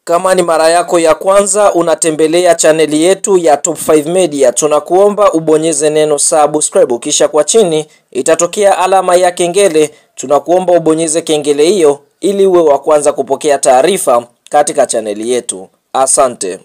Kama ni mara yako ya kwanza unatembelea chaneli yetu ya Top 5 Media, tunakuomba ubonyeze neno subscribe, kisha kwa chini itatokea alama ya kengele. Tunakuomba ubonyeze kengele hiyo ili uwe wa kwanza kupokea taarifa katika chaneli yetu. Asante.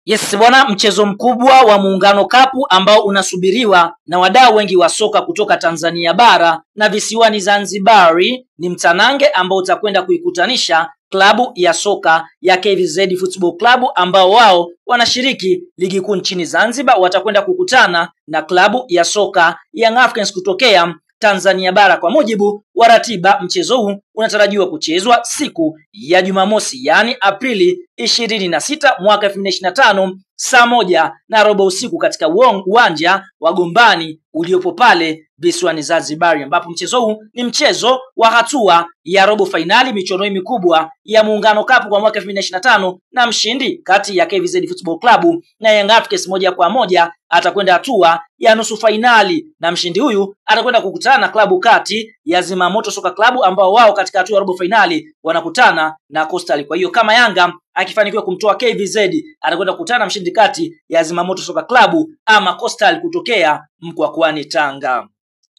Yes bwana, mchezo mkubwa wa Muungano Cup ambao unasubiriwa na wadau wengi wa soka kutoka Tanzania bara na visiwani Zanzibari ni mtanange ambao utakwenda kuikutanisha klabu ya soka ya KVZ Football Club ambao wao wanashiriki ligi kuu nchini Zanzibar. Watakwenda kukutana na klabu ya soka Young Africans kutokea Tanzania bara. Kwa mujibu wa ratiba, mchezo huu unatarajiwa kuchezwa siku ya Jumamosi, yani Aprili 26 mwaka 2025 saa 1:15 usiku katika uwanja wa Gombani uliopo pale visiwani Zanzibar, ambapo mchezo huu ni mchezo wa hatua ya robo finali michuano mikubwa ya Muungano Cup kwa mwaka 2025, na mshindi kati ya KVZ Football Club na Young Africans moja kwa moja atakwenda hatua ya nusu finali, na mshindi huyu atakwenda kukutana na klabu kati ya Zimamoto Soka Club ambao wao katika hatua ya robo finali wanakutana na Coastal. Kwa hiyo kama Yanga akifanikiwa kumtoa KVZ atakwenda kukutana na mshindi kati ya Zimamoto Soka Club ama Coastal kutokea Mkwakwani Tanga.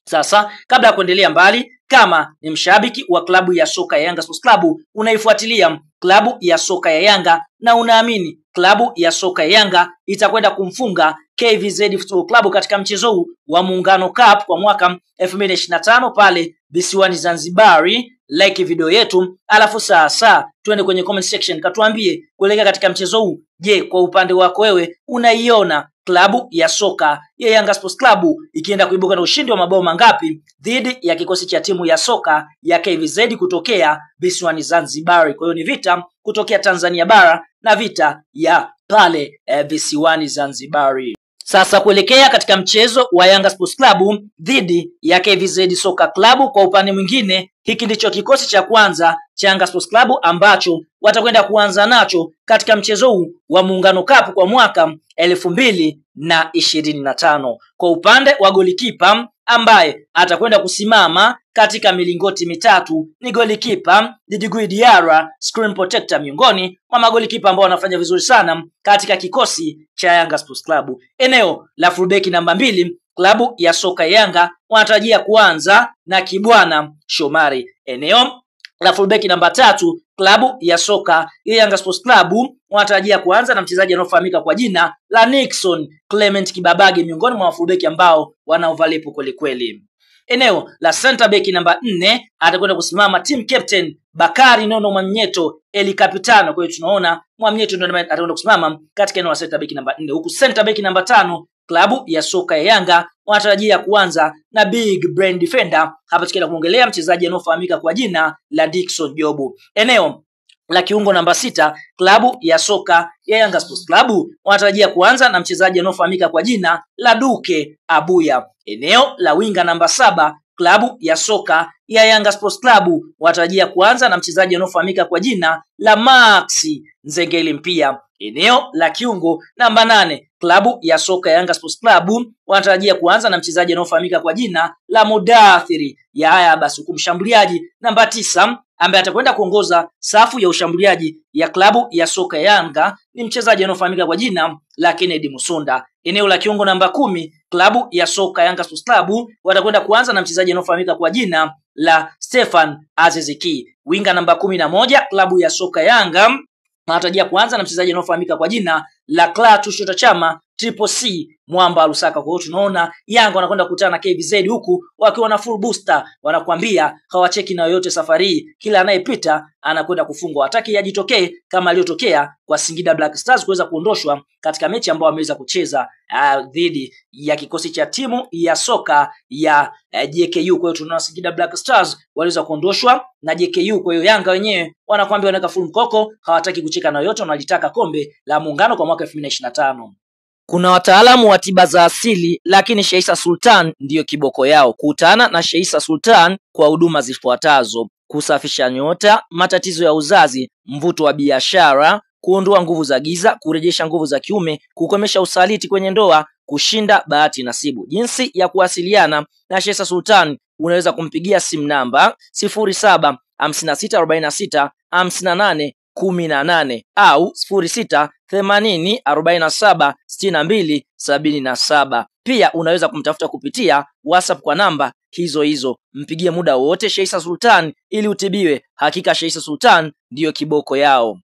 Sasa kabla ya kuendelea mbali, kama ni mshabiki wa klabu ya soka ya Yanga Sports Club, unaifuatilia klabu ya soka ya Yanga na unaamini klabu ya soka ya Yanga itakwenda kumfunga KVZ Football Club katika mchezo huu wa Muungano Cup kwa mwaka 2025 pale visiwani Zanzibari, like video yetu, alafu sasa tuende kwenye comment section katuambie kuelekea katika mchezo huu. Je, kwa upande wako wewe unaiona klabu ya soka ya Yanga Sports Club ikienda kuibuka na ushindi wa mabao mangapi dhidi ya kikosi cha timu ya soka ya KVZ kutokea visiwani Zanzibar? Kwa hiyo ni vita kutokea Tanzania bara na vita ya pale visiwani Zanzibar. Sasa kuelekea katika mchezo wa Yanga Sports Club dhidi ya KVZ Soka Club, kwa upande mwingine hiki ndicho kikosi cha kwanza cha Yanga Sports Club ambacho watakwenda kuanza nacho katika mchezo huu wa Muungano Cup kwa mwaka 2025. Kwa upande wa golikipa ambaye atakwenda kusimama katika milingoti mitatu ni golikipa Djigui Diarra, screen protector, miongoni mwa magolikipa ambao wanafanya vizuri sana katika kikosi cha Yanga Sports Club. Eneo la fullback namba 2, klabu ya soka Yanga wanatarajia kuanza na Kibwana Shomari. Eneo la fullback namba 3, klabu ya soka ya Yanga Sports Club wanatarajia kuanza na mchezaji anaofahamika kwa jina la Nixon Clement Kibabage, miongoni mwa fullback ambao wanaovalipo kweli kweli. Eneo la center back namba 4 atakwenda kusimama team captain Bakari Nono Mwamnyeto Eli Capitano. Kwa hiyo tunaona Mwamnyeto ndio atakwenda kusimama katika eneo la center back namba 4, huku center back namba 5 klabu ya soka ya Yanga wanatarajia kuanza na big brain defender. Hapa tukienda kuongelea mchezaji anaofahamika kwa jina la Dickson Jobu. Eneo la kiungo namba 6 klabu ya soka ya Yanga Sports Club wanatarajia kuanza na mchezaji anaofahamika kwa jina la Duke Abuya. Eneo la winga namba 7 klabu ya soka ya Yanga Sports Club wanatarajia kuanza na mchezaji anaofahamika kwa jina la Maxi Nzengeli Mpia. Eneo la kiungo namba 8 klabu ya soka ya Yanga Sports Club wanatarajia kuanza na mchezaji anaofahamika kwa jina la Mudathiri Yahya Basi. Mshambuliaji namba 9 ambaye atakwenda kuongoza safu ya ushambuliaji ya klabu ya soka ya Yanga ni mchezaji anaofahamika kwa jina la Kennedy Musonda. Eneo la kiungo namba 10 klabu ya soka ya Yanga Sports Club watakwenda kuanza na mchezaji anaofahamika kwa jina la Stefan Aziziki. Winga namba 11 klabu ya soka ya Yanga wanatarajia kuanza na mchezaji anaofahamika kwa jina la Clatous Chota Chama Triple C Mwamba Lusaka. Kwa hiyo tunaona Yanga wanakwenda kukutana na KVZ huku wakiwa na full booster, wanakuambia hawacheki na yoyote safari, kila anayepita anakwenda kufungwa. Hataki yajitokee kama aliyotokea kwa Singida Black Stars kuweza kuondoshwa katika mechi ambayo wameweza kucheza dhidi ya kikosi cha timu ya soka ya JKU. Kwa hiyo tunaona Singida Black Stars waliweza kuondoshwa na JKU. Kwa hiyo Yanga wenyewe wanakuambia wanaweka full mkoko, hawataki kucheka na yoyote, wanalitaka kombe la Muungano kwa mwaka 2025. Kuna wataalamu wa tiba za asili, lakini Sheisa Sultan ndiyo kiboko yao. Kutana na Sheisa Sultan kwa huduma zifuatazo: kusafisha nyota, matatizo ya uzazi, mvuto wa biashara, kuondoa nguvu za giza, kurejesha nguvu za kiume, kukomesha usaliti kwenye ndoa, kushinda bahati nasibu. Jinsi ya kuwasiliana na Sheisa Sultan, unaweza kumpigia simu namba 07564658 18 au 0680476277. Pia unaweza kumtafuta kupitia WhatsApp kwa namba hizo hizo. Mpigie muda wote Sheisa Sultan ili utibiwe. Hakika Sheisa Sultan ndiyo kiboko yao.